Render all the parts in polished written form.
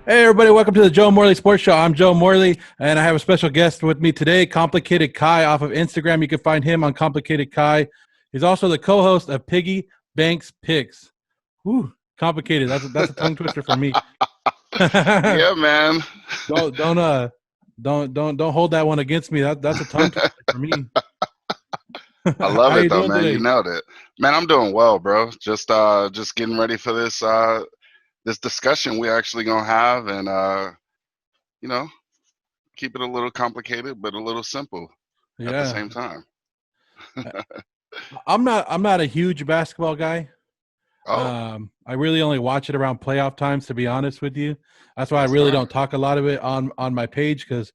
Hey everybody, welcome to the Joe Morley Sports Show. I'm Joe Morley, and I have a special guest with me today, Komplicated Ky off of Instagram. You can find him on Komplicated Ky. He's also the co-host of Piggy Banks Picks. Whew, complicated. That's a tongue twister for me. don't Yeah, man. don't hold that one against me. That's a tongue twister for me. I love How it you though, doing man. You today? nailed it. Man, I'm doing well, bro. Just getting ready for this discussion we actually gonna have and you know, keep it a little complicated but a little simple at the Yeah, same time. I'm not a huge basketball guy. Oh, I really only watch it around playoff times, to be honest with you. That's why I yes, really sir. don't talk a lot of it on my page because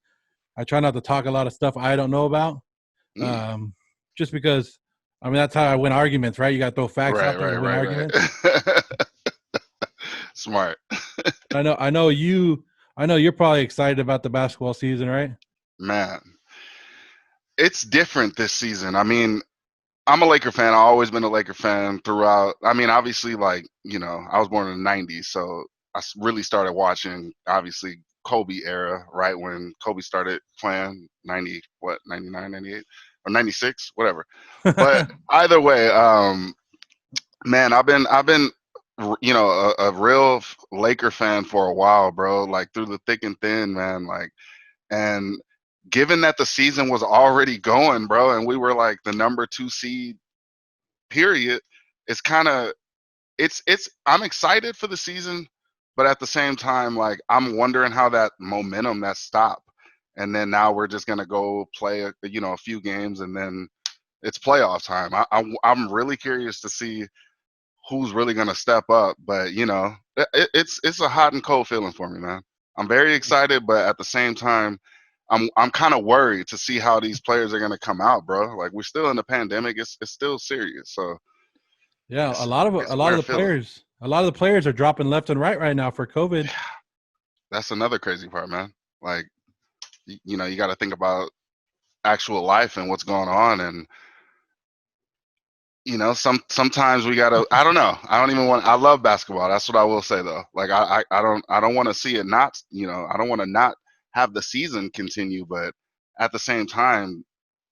I try not to talk a lot of stuff I don't know about. Mm. Um, just because, I mean, that's how I win arguments, right? You got to throw facts Right, out there right, to win right, arguments. right. Smart. I know you're probably excited about the basketball season, right? Man, it's different this season. I mean, I'm a Laker fan. I've always been a Laker fan throughout. I mean, obviously, like, I was born in the 90s, so really started watching, obviously, Kobe era, right when Kobe started playing, 90, what, 99, 98, or 96, whatever. But either way, man, I've been, a real Laker fan for a while, bro, like through the thick and thin, man, like, and given that the season was already going, bro, and we were like the number 2 seed period, it's kind of it's I'm excited for the season, but at the same time, like, I'm wondering how that momentum that stopped, and then now we're just gonna go play a few games, and then it's playoff time. I'm really curious to see who's really gonna step up, but it's a hot and cold feeling for me, man. I'm very excited, but at the same time, I'm kind of worried to see how these players are gonna come out, bro. Like, we're still in the pandemic. It's still serious, so Yeah, it's a it's a lot of weird the feeling. players are dropping left and right now for COVID. That's another crazy part, man. Like, you got to think about actual life and what's going on, and sometimes we gotta. I don't know. I don't even want. I love basketball. That's what I will say though. Like, I don't want to see it not. I don't want to not have the season continue, but at the same time,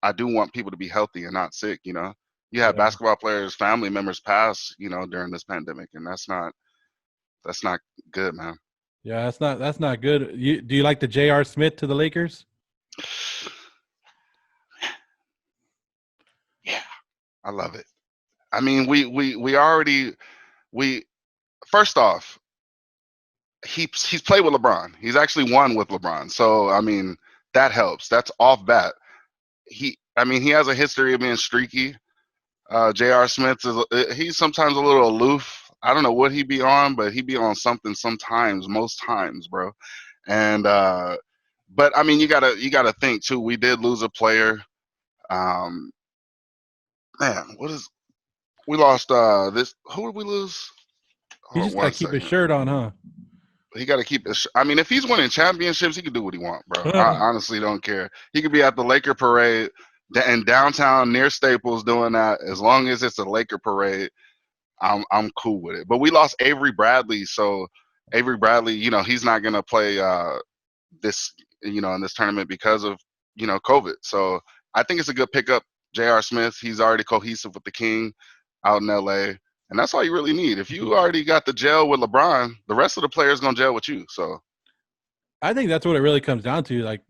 I do want people to be healthy and not sick. You have Yeah, basketball players, family members pass, during this pandemic, and that's not good, man. yeah, that's not good. Do you like the J.R. Smith to the Lakers? Yeah, I love it. I mean, we already we first off, he's played with LeBron. He's actually won with LeBron. So I mean, that helps. That's off bat. I mean, he has a history of being streaky. J.R. Smith he's sometimes a little aloof. I don't know what he be on, but he be on something sometimes, most times, bro. And but I mean, you gotta think too. We did lose a player. Um, man, what is we lost? This Who did we lose? He Hold on just got to one keep his second. shirt on, huh? He got to keep it. I mean, if he's winning championships, he can do what he want, bro. I honestly don't care. He could be at the Laker parade in downtown near Staples doing that. As long as it's a Laker parade, I'm cool with it. But we lost Avery Bradley, so Avery Bradley, he's not gonna play this, in this tournament because of COVID. So I think it's a good pickup. J.R. Smith, he's already cohesive with the King out in LA. And that's all you really need. If you already got the gel with LeBron, the rest of the players gonna gel with you. So I think that's what it really comes down to. Like,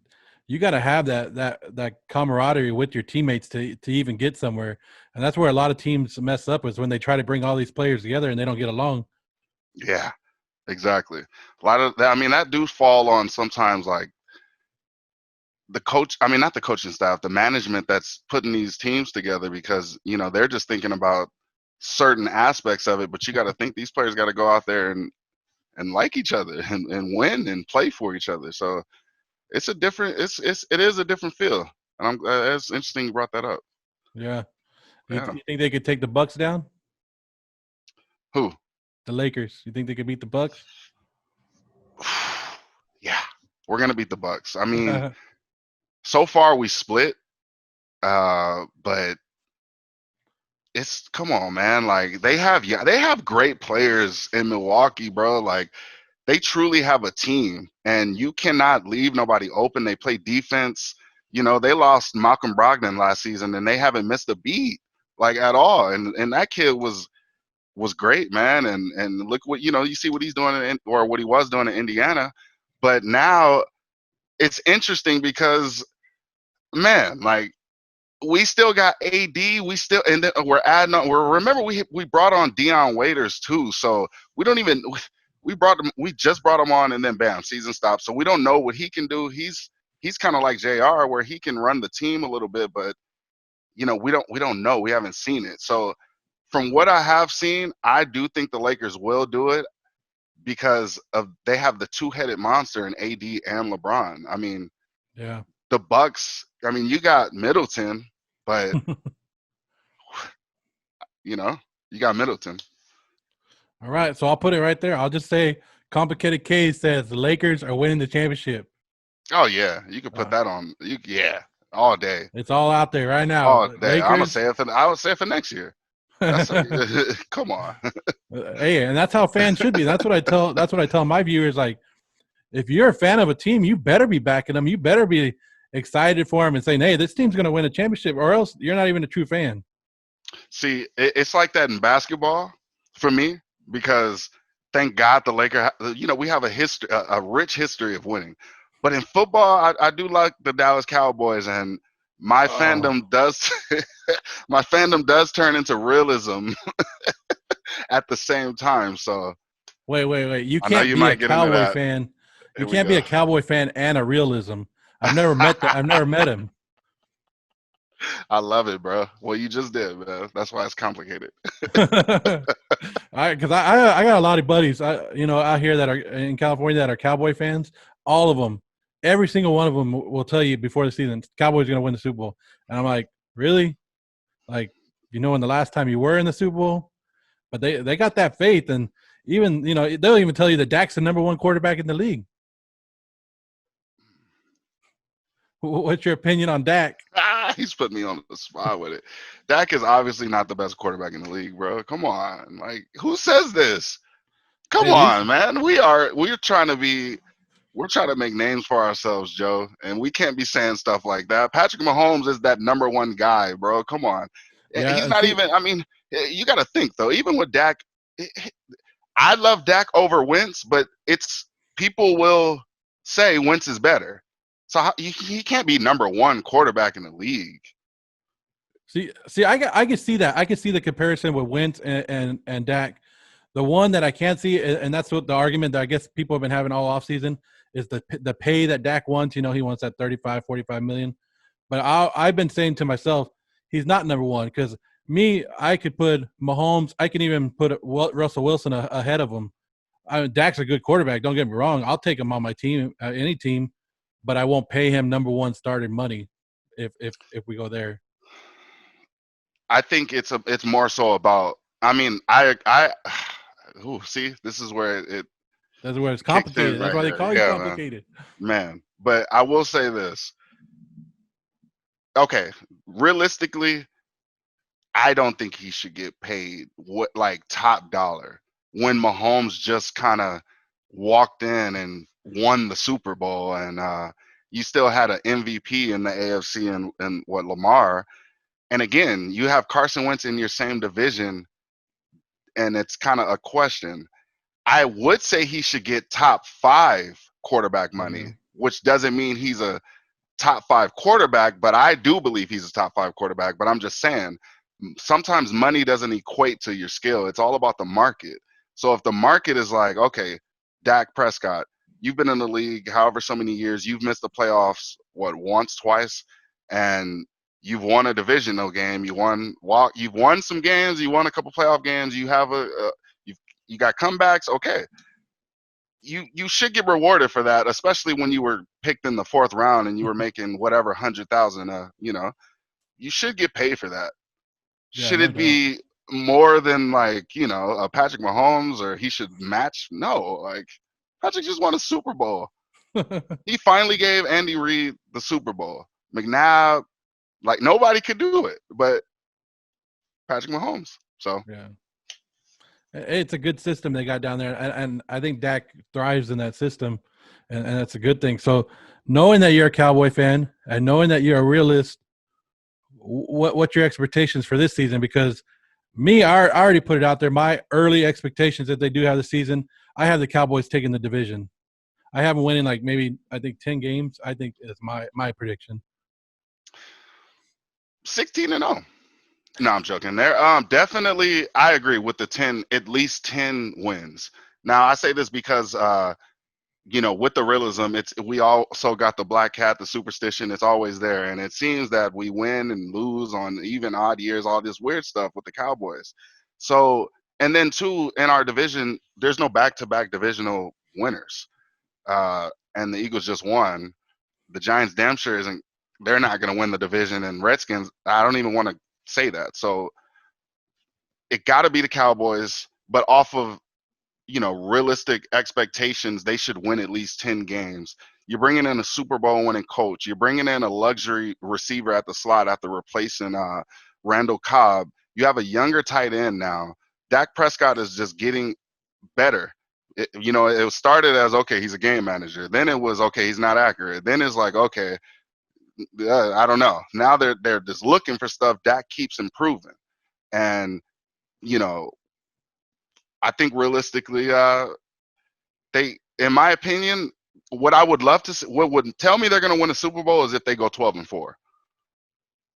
you got to have that camaraderie with your teammates to even get somewhere, and that's where a lot of teams mess up is when they try to bring all these players together and they don't get along. yeah, exactly. A lot of that. I mean, that do fall on sometimes, like, the coach. I mean, not the coaching staff, the management that's putting these teams together, because they're just thinking about certain aspects of it. But you got to think these players got to go out there and like each other and win and play for each other. So it is a different feel. And it's interesting you brought that up. Yeah, Yeah. you think they could take the Bucks down? Who? The Lakers? You think they could beat the Bucks? Yeah, we're gonna beat the Bucks. I mean, so far we split, but it's come on, man. Like, they have great players in Milwaukee, bro. Like, they truly have a team, and you cannot leave nobody open. They play defense. You know, they lost Malcolm Brogdon last season, and they haven't missed a beat like at all. And that kid was great, man. And look what you see what he's doing or what he was doing in Indiana. But now it's interesting because, man, like, we still got AD. We still, and then we're adding on. Remember, we brought on Deion Waiters too. So we don't even we brought him. We just brought him on, and then bam, season stopped. So we don't know what he can do. He's kind of like JR, where he can run the team a little bit, but we don't know. We haven't seen it. So from what I have seen, I do think the Lakers will do it because they have the two-headed monster in AD and LeBron. I mean, Yeah. the Bucks. I mean, you got Middleton, but you got Middleton. All right, so I'll put it right there. I'll just say Complicated Ky says the Lakers are winning the championship. Oh yeah, you could put that on. All day. It's all out there right now. All day. Lakers, I'm gonna say it. I would say it for next year. That's come on. Hey, and that's how fans should be. That's what I tell my viewers. Like, if you're a fan of a team, you better be backing them. You better be excited for them and saying, "Hey, this team's going to win a championship," or else you're not even a true fan. See, it's like that in basketball for me because thank God the Lakers. We have a rich history of winning. But in football, I do like the Dallas Cowboys, and my fandom does my fandom does turn into realism at the same time. So wait. You can't be a Cowboy fan. You can't be a Cowboy fan and a realism. I've never met that. I've never met him. I love it, bro. Well, you just did, man. That's why it's complicated. Because I got a lot of buddies, out here that are in California that are Cowboy fans. All of them, every single one of them will tell you before the season, Cowboys are going to win the Super Bowl. And I'm like, really? Like, when the last time you were in the Super Bowl? But they got that faith, and even they'll even tell you that Dak's the number one quarterback in the league. What's your opinion on Dak? He's put me on the spot with it. Dak is obviously not the best quarterback in the league, bro. Come on, like, who says this? Come on, man. We're trying to make names for ourselves, Joe, and we can't be saying stuff like that. Patrick Mahomes is that number one guy, bro. Come on. Yeah, he's not even. I mean, you got to think though. Even with Dak, I love Dak over Wentz, but people will say Wentz is better. So he can't be number one quarterback in the league. See, I can see that. I can see the comparison with Wentz and Dak. The one that I can't see, and that's what the argument that I guess people have been having all offseason, is the pay that Dak wants. He wants that 35, 45 million. But I've been saying to myself, he's not number one because I could put Mahomes. I can even put Russell Wilson ahead of him. Dak's a good quarterback. Don't get me wrong. I'll take him on my team, any team, but I won't pay him number one starting money if we go there. I think it's more so about. I mean, see, this is where That's where it's complicated. That's why they call you complicated. Man, but I will say this. Okay, realistically, I don't think he should get paid top dollar when Mahomes just kind of walked in and won the Super Bowl, and you still had an MVP in the AFC and Lamar. And again, you have Carson Wentz in your same division, and it's kind of a question. I would say he should get top 5 quarterback money, which doesn't mean he's a top 5 quarterback, but I do believe he's a top 5 quarterback. But I'm just saying, sometimes money doesn't equate to your skill. It's all about the market. So if the market is like, okay, Dak Prescott, you've been in the league however so many years, you've missed the playoffs, once, twice, and you've won a divisional game, you've won some games, you won a couple playoff games, you have you got comebacks, okay. You should get rewarded for that, especially when you were picked in the 4th round and you were making whatever 100,000. You should get paid for that. Yeah, should it be more than a Patrick Mahomes, or he should match? No, Patrick just won a Super Bowl. He finally gave Andy Reid the Super Bowl. McNabb, nobody could do it, but Patrick Mahomes. So yeah. It's a good system they got down there, and I think Dak thrives in that system, and that's a good thing. So, knowing that you're a Cowboy fan and knowing that you're a realist, what's your expectations for this season? Because I already put it out there. My early expectations that they do have the season, I have the Cowboys taking the division. I have them winning like maybe I think 10 games. I think is my prediction. 16-0. No, I'm joking. They're definitely. I agree with the 10, at least 10 wins. Now I say this because with the realism, we also got the black cat, the superstition. It's always there, and it seems that we win and lose on even odd years, all this weird stuff with the Cowboys. So, and then two, in our division, there's no back-to-back divisional winners, and the Eagles just won. The Giants damn sure isn't. They're not going to win the division, and Redskins. I don't even want to say that. So it got to be the Cowboys, but off of realistic expectations, they should win at least 10 games. You're bringing in a Super Bowl winning coach. You're bringing in a luxury receiver at the slot after replacing Randall Cobb. You have a younger tight end now. Dak Prescott is just getting better. It started as, okay, he's a game manager. Then it was, okay, he's not accurate. Then it's like, okay, I don't know. Now they're just looking for stuff. Dak keeps improving. And, I think realistically, in my opinion, what I would love to see, what would tell me they're going to win a Super Bowl is if they go 12-4.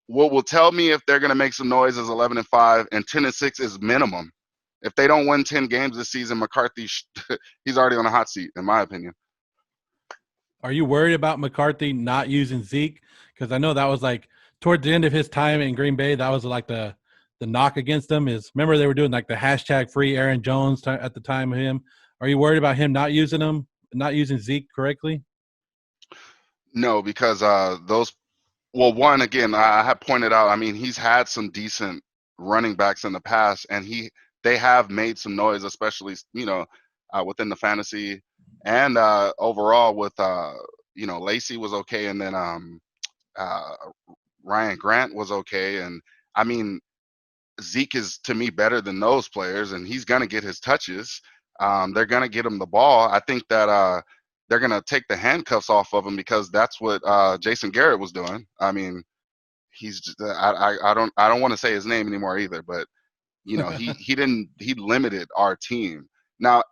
What will tell me if they're going to make some noise is 11-5, and 10-6 is minimum. If they don't win 10 games this season, McCarthy, he's already on a hot seat, in my opinion. Are you worried about McCarthy not using Zeke? Because I know that was like towards the end of his time in Green Bay, that was like the knock against him is, remember they were doing like the hashtag free Aaron Jones at the time of him. Are you worried about him not using Zeke correctly? No, because one, again, I have pointed out, I mean, he's had some decent running backs in the past, and they have made some noise, especially, within the fantasy and overall with, Lacey was okay, and then Ryan Grant was okay. And I mean, Zeke is, to me, better than those players, and he's going to get his touches. They're going to get him the ball. I think that they're going to take the handcuffs off of him, because that's what Jason Garrett was doing. I mean, he's just, I don't want to say his name anymore either, but he limited our team. Now,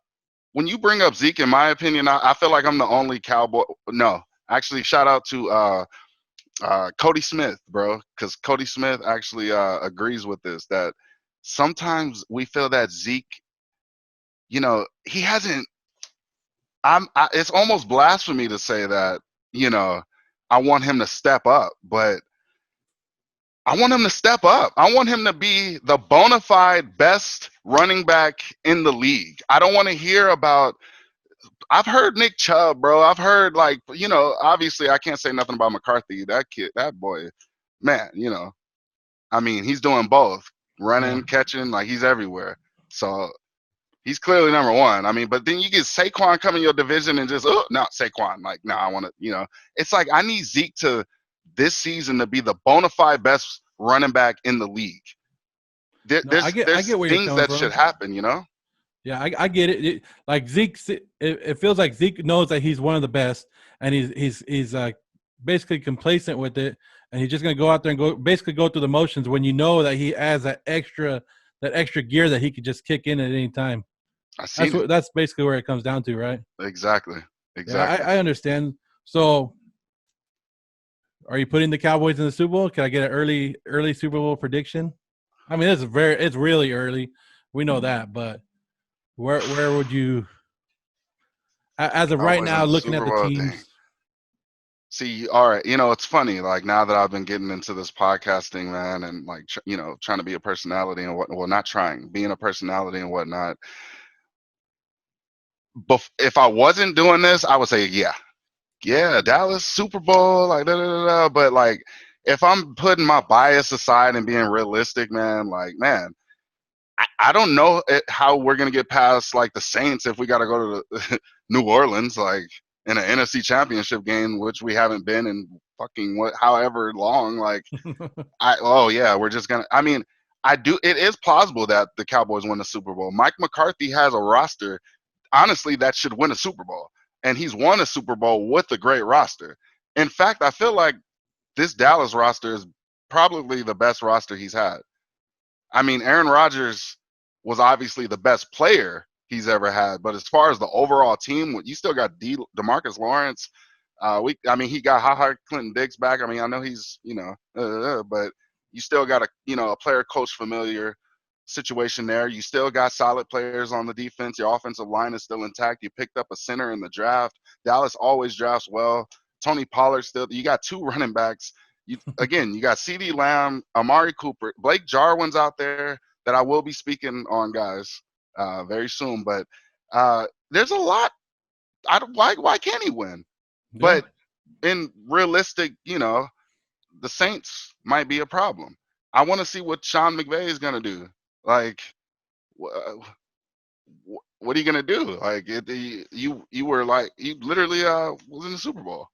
when you bring up Zeke, in my opinion, I feel like I'm the only Cowboy. No, actually, shout out to Cody Smith, bro, because Cody Smith actually agrees with this, that sometimes we feel that Zeke, he hasn't. It's almost blasphemy to say that, I want him to step up, but I want him to step up. I want him to be the bona fide best running back in the league. I don't want to hear about. I've heard Nick Chubb, bro. I've heard, like, obviously I can't say nothing about McCarthy. That kid, that boy, man, I mean, he's doing both, running, catching, like, he's everywhere. So he's clearly number one. I mean, but then you get Saquon come in your division and just, not Saquon. Like, no, I want to, it's like, I need Zeke to, this season, to be the bona fide best running back in the league. There's things that should happen, Yeah, I get it. Like Zeke, it feels like Zeke knows that he's one of the best, and he's basically complacent with it, and he's just gonna go out there and go through the motions when you know that he has that extra gear that he could just kick in at any time. That's basically where it comes down to, right? Exactly. Yeah, I understand. So, are you putting the Cowboys in the Super Bowl? Can I get an early Super Bowl prediction? I mean, it's really early. We know that, but where would you, as of right now, looking at the teams? Dang. See, all right, it's funny. Like, now that I've been getting into this podcasting, man, and like, trying to be a personality and being a personality and whatnot. But if I wasn't doing this, I would say, yeah, Dallas Super Bowl, like, But like, if I'm putting my bias aside and being realistic, man, like, man, I don't know how we're gonna get past, like, the Saints if we got to go to New Orleans, like, in an NFC Championship game, which we haven't been in fucking however long. Like, we're just gonna. I mean, It is plausible that the Cowboys win the Super Bowl. Mike McCarthy has a roster, honestly, that should win a Super Bowl. And he's won a Super Bowl with a great roster. In fact, I feel like this Dallas roster is probably the best roster he's had. I mean, Aaron Rodgers was obviously the best player he's ever had, but as far as the overall team, you still got DeMarcus Lawrence. He got Ha Clinton Diggs back. I mean, I know he's, but you still got a player coach familiar situation there. You still got solid players on the defense. Your offensive line is still intact. You picked up a center in the draft. Dallas always drafts well. Tony Pollard still. You got 2 running backs. You got CeeDee Lamb, Amari Cooper, Blake Jarwin's out there that I will be speaking on, guys, very soon. But there's a lot. Why can't he win? Yeah. But in realistic, the Saints might be a problem. I want to see what Sean McVay is going to do. Like, what are you going to do? Like, you literally was in the Super Bowl.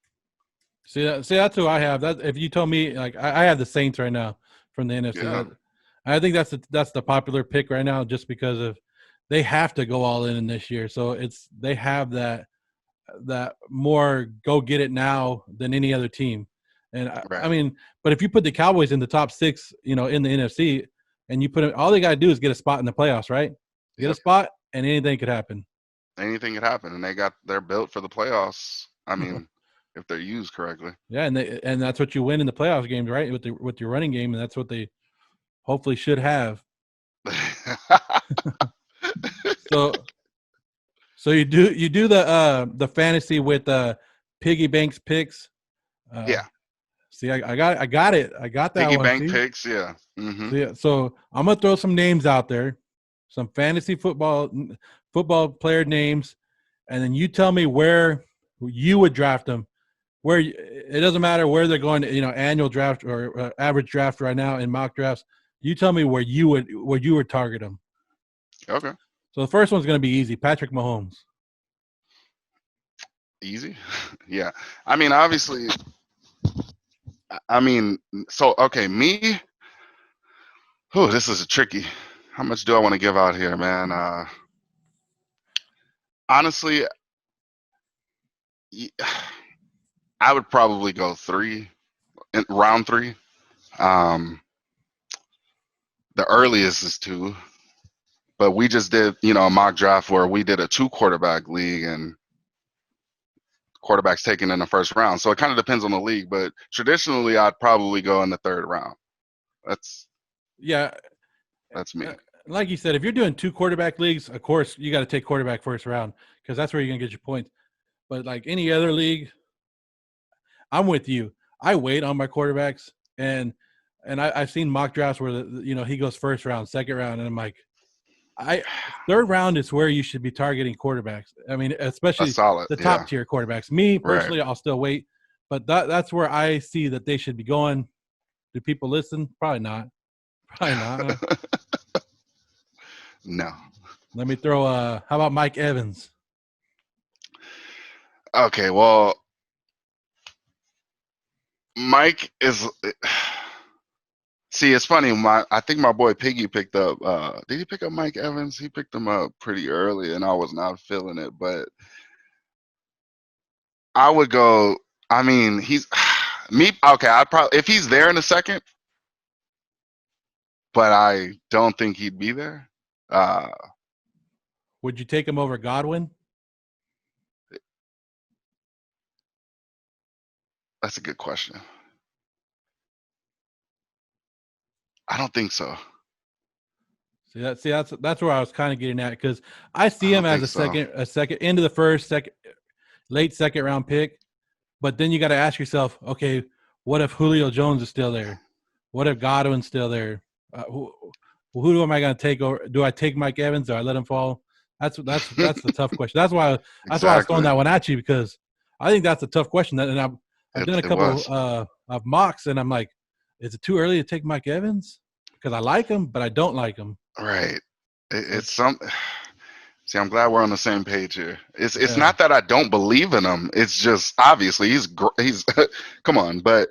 See, that's who I have. That if you told me, like, I have the Saints right now from the NFC. Yeah. I think that's the popular pick right now, just because of they have to go all in this year. So they have that more go get it now than any other team. And right. I mean, but if you put the Cowboys in the top 6, in the NFC, and you put them, all they got to do is get a spot in the playoffs, right? Get a spot, and anything could happen. Anything could happen, and they're built for the playoffs. I mean, if they're used correctly. Yeah, and that's what you win in the playoff games, right? With your running game, and that's what they hopefully should have. So you do the fantasy with piggy banks picks. Yeah. See, I got it. I got that piggy one. Bank picks, yeah. Mm-hmm. So I'm gonna throw some names out there, some fantasy football player names, and then you tell me where you would draft them. Where it doesn't matter where they're going, annual draft or average draft right now in mock drafts. You tell me where you would target them. Okay. So the first one's going to be easy. Patrick Mahomes. Easy? Yeah. I mean, obviously. Me. Oh, this is tricky. How much do I want to give out here, man? Honestly, I would probably go round 3. The earliest is 2, but we just did, a mock draft where we did a 2 quarterback league and quarterbacks taken in the first round. So it kind of depends on the league, but traditionally I'd probably go in the 3rd round. That's me. Like you said, if you're doing 2 quarterback leagues, of course you got to take quarterback first round because that's where you're going to get your points. But like any other league, I'm with you. I wait on my quarterbacks, and I've seen mock drafts where he goes first round, second round, and I'm like, 3rd round is where you should be targeting quarterbacks. I mean, especially the top tier quarterbacks. Me personally, right. I'll still wait, but that's where I see that they should be going. Do people listen? Probably not. No. Let me throw. How about Mike Evans? Okay, well, Mike is. See, it's funny. I think my boy Piggy picked up. Did he pick up Mike Evans? He picked him up pretty early, and I was not feeling it. But I would go. I mean, he's me. Okay, I'd probably if he's there in a second, but I don't think he'd be there. Would you take him over Godwin? That's a good question. I don't think so. See that's where I was kind of getting at because I see him as a second into the first, late second round pick, but then you got to ask yourself, okay, what if Julio Jones is still there? What if Godwin's still there? Who am I going to take over? Do I take Mike Evans or I let him fall? That's the tough question. That's why I was throwing that one at you because I think that's a tough question. And I've done a couple of mocks, and I'm like, is it too early to take Mike Evans? Because I like him, but I don't like him. Right. It's some. See, I'm glad we're on the same page here. It's not that I don't believe in him. It's just obviously he's come on, but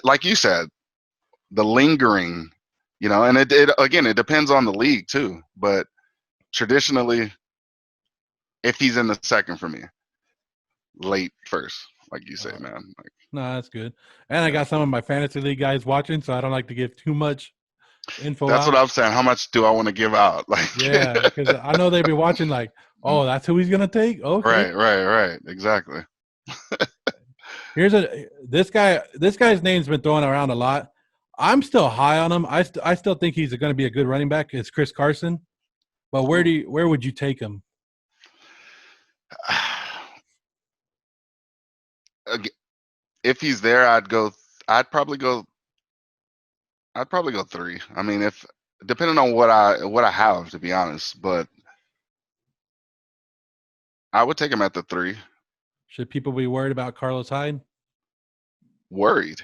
like you said, the lingering And it depends on the league too. But traditionally, if he's in the second for me, late first, like you say, man. Like, no, that's good. And I got some of my fantasy league guys watching, so I don't like to give too much info that's out. what I'm saying. How much do I want to give out? Like, Yeah, because I know they'd be watching like, oh, that's who he's gonna take. Okay. right. Exactly. This guy. This guy's name's been thrown around a lot. I'm still high on him. I still think he's going to be a good running back. It's Chris Carson. But where would you take him? If he's there, I'd probably go 3. I mean, if depending on what I have, to be honest, but I would take him at the 3. Should people be worried about Carlos Hyde? Worried?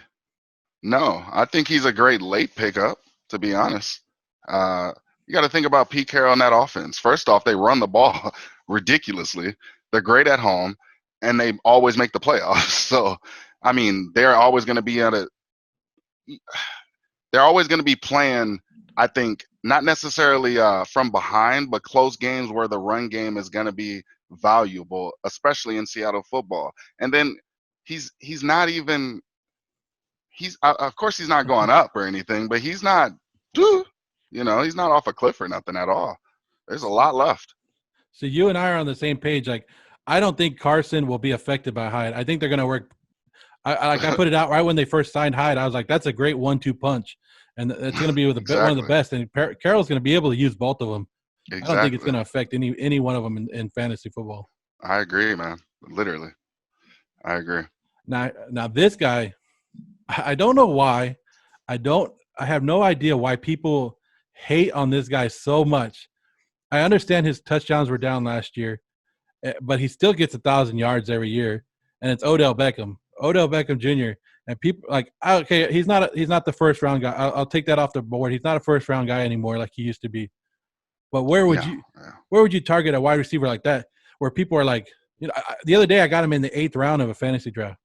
No, I think he's a great late pickup, to be honest. You got to think about Pete Carroll in that offense. First off, they run the ball ridiculously. They're great at home, and they always make the playoffs. So, I mean, they're always going to be playing, I think, not necessarily from behind, but close games where the run game is going to be valuable, especially in Seattle football. And then he's not even of course he's not going up or anything, but he's not he's not off a cliff or nothing at all. There's a lot left. So you and I are on the same page. Like, I don't think Carson will be affected by Hyde. I think they're going to work. I put it out right when they first signed Hyde. I was like, that's a great 1-2 punch, and it's going to be with one of the best. And Carroll's going to be able to use both of them. Exactly. I don't think it's going to affect any one of them in fantasy football. I agree, man. Literally, I agree. Now this guy, I don't know why. I have no idea why people hate on this guy so much. I understand his touchdowns were down last year, but he still gets 1,000 yards every year, and it's Odell Beckham Jr. And people like, okay, he's not the first round guy. I'll take that off the board. He's not a first round guy anymore like he used to be. But where would you target a wide receiver like that, where people are like, the other day I got him in the 8th round of a fantasy draft.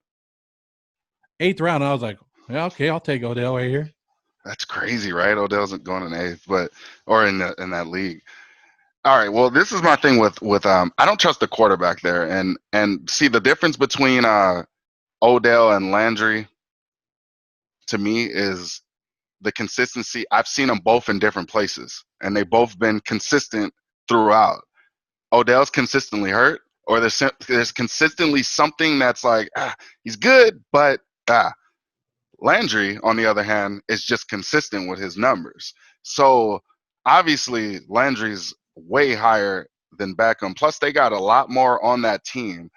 8th round, and I was like, yeah, okay, I'll take Odell right here. That's crazy, right? Odell's going in 8th, or in that league. All right. Well, this is my thing with I don't trust the quarterback there, and see the difference between Odell and Landry. To me, is the consistency. I've seen them both in different places, and they've both been consistent throughout. Odell's consistently hurt, or there's consistently something that's like he's good, but Landry, on the other hand, is just consistent with his numbers. So obviously Landry's way higher than Beckham. Plus, they got a lot more on that team.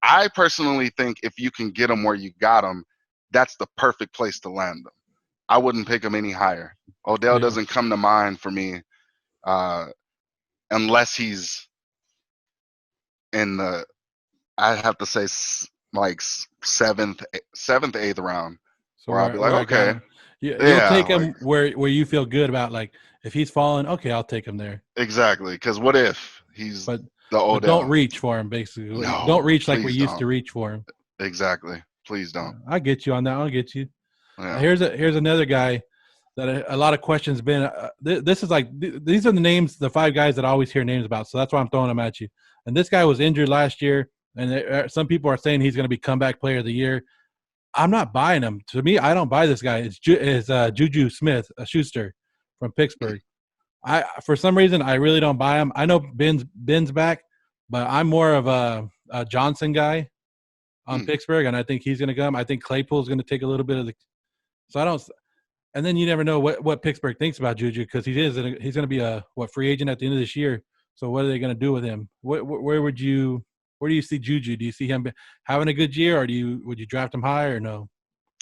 I personally think if you can get him where you got him, that's the perfect place to land them. I wouldn't pick him any higher. Odell doesn't come to mind for me unless he's in the, I'd have to say, like 7th, 8th round. So where I'll be like, okay. You'll take him where you feel good about, like, if he's falling, okay, I'll take him there. Exactly, because what if he's the Odell? But don't reach for him, basically. No, don't reach like we used to reach for him. Exactly. Please don't. I get you on that. I'll get you. Yeah. Here's another guy that a lot of questions been. This is like, these are the names, the 5 guys that I always hear names about. So that's why I'm throwing them at you. And this guy was injured last year, and some people are saying he's going to be comeback player of the year. I'm not buying him. To me, I don't buy this guy. It's Juju SmithSchuster from Pittsburgh. For some reason, I really don't buy him. I know Ben's back, but I'm more of a Johnson guy on Pittsburgh, and I think he's going to come. I think Claypool's going to take a little bit of the – so I don't – and then you never know what Pittsburgh thinks about Juju, because he's going to be a free agent at the end of this year. So what are they going to do with him? Where do you see Juju? Do you see him having a good year, or would you draft him high or no?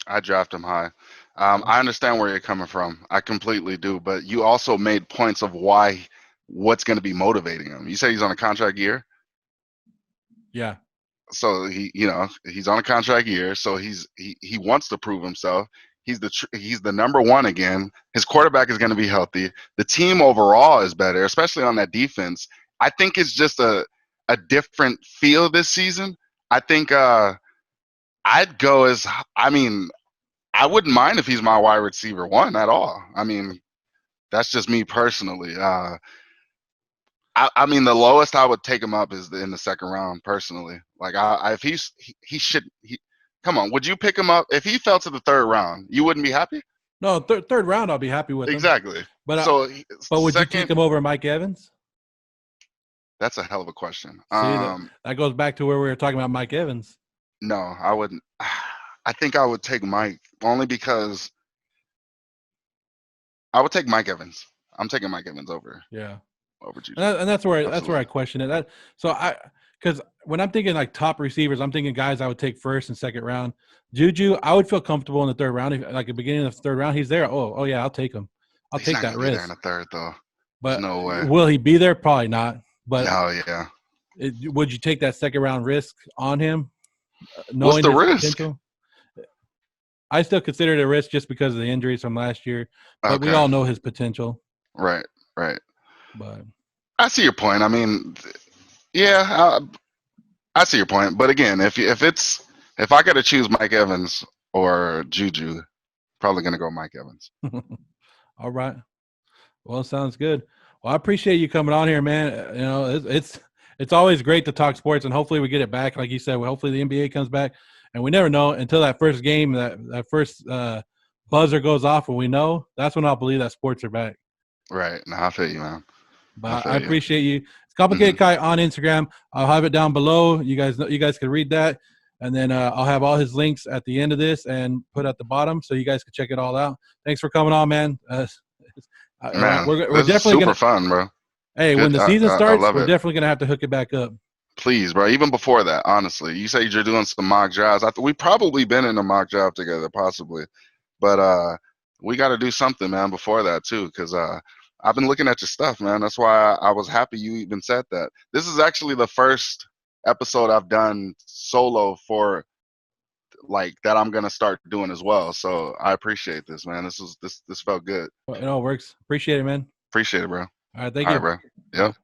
I draft him high. I understand where you're coming from. I completely do. But you also made points of what's going to be motivating him. You say he's on a contract year? Yeah. So he's on a contract year. So he wants to prove himself. He's the number 1 again. His quarterback is going to be healthy. The team overall is better, especially on that defense. I think it's just a different feel this season. I think I'd go I wouldn't mind if he's my wide receiver 1 at all. I mean, That's just me personally. I mean, the lowest I would take him up is in the second round. Personally, like if he should. Come on, would you pick him up if he fell to the third round? You wouldn't be happy. No, third round, I'll be happy with him. Exactly. But would you take him over Mike Evans? That's a hell of a question. See, that goes back to where we were talking about Mike Evans. No, I wouldn't. I think I would take Mike only because I would take Mike Evans. I'm taking Mike Evans over. Yeah. Over Juju. And that's where I question it. Because when I'm thinking like top receivers, I'm thinking guys I would take first and second round. Juju, I would feel comfortable in the third round. If, like at the beginning of the third round, he's there. Oh yeah, I'll take him. He's take that risk. There in the third though. But no way. Will he be there? Probably not. But yeah. Would you take that second round risk on him? What's the risk? Potential? I still consider it a risk just because of the injuries from last year. But we all know his potential. Right. But I see your point. I mean, yeah, I see your point. But again, if I got to choose Mike Evans or Juju, probably gonna go Mike Evans. All right. Well, sounds good. Well, I appreciate you coming on here, man. You know, it's always great to talk sports, and hopefully we get it back. Like you said, hopefully the NBA comes back, and we never know until that first game, that first buzzer goes off, and we know that's when I'll believe that sports are back. Right. No, I feel you, man. But I appreciate you. It's Komplicated Ky on Instagram. I'll have it down below. You guys can read that, and then I'll have all his links at the end of this and put at the bottom so you guys can check it all out. Thanks for coming on, man. Man, we're definitely super fun, bro. Hey, when the season starts, we're definitely gonna have to hook it back up. Please, bro. Even before that, honestly, you say you're doing some mock drafts. We've probably been in a mock draft together, possibly, but we got to do something, man, before that too, because I've been looking at your stuff, man. That's why I was happy you even said that. This is actually the first episode I've done solo for like that I'm gonna start doing as well. So I appreciate this, man. This felt good. It all works. Appreciate it, man. Appreciate it, bro. All right, thank you. All right, bro. Yep.